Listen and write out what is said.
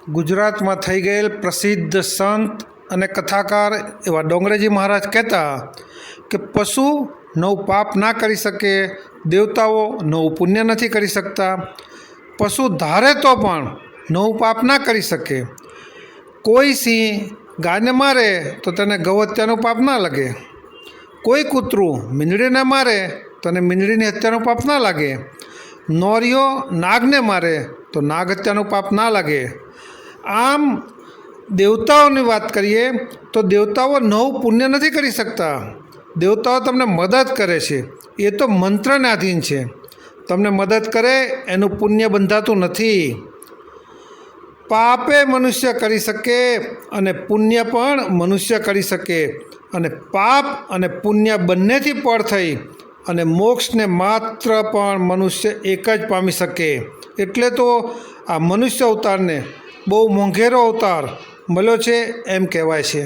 ગુજરાતમાં થઈ ગયેલ પ્રસિદ્ધ સંત અને કથાકાર એવા ડોંગરેજી મહારાજ કહેતા કે પશુ નવું પાપ ના કરી શકે, દેવતાઓ નવું પુણ્ય નથી કરી શકતા, પશુ ધારે તો પણ નવું પાપ ના કરી શકે। કોઈ સિંહ ગાયને મારે તો તેને ગૌહત્યાનું પાપ ના લાગે, કોઈ કૂતરું મીંડળીને મારે તો એને મીંડળીની હત્યાનું પાપ ના લાગે, નોરિયો નાગને મારે તો નાગ હત્યાનું પાપ ના લાગે। આમ દેવતાઓની વાત કરીએ તો દેવતાઓ નવું પુણ્ય નથી કરી શકતા, દેવતાઓ તમને મદદ કરે છે, એ તો મંત્રને આધીન છે, તમને મદદ કરે એનું પુણ્ય બંધાતું નથી। પાપે મનુષ્ય કરી શકે અને પુણ્ય પણ મનુષ્ય કરી શકે, અને પાપ અને પુણ્ય બંનેથી પર થઈ અને મોક્ષને માત્ર પણ મનુષ્ય એક જ પામી શકે। એટલે તો આ મનુષ્ય અવતારને બહુ મોંઘેરો અવતાર મળ્યો છે એમ કહેવાય છે।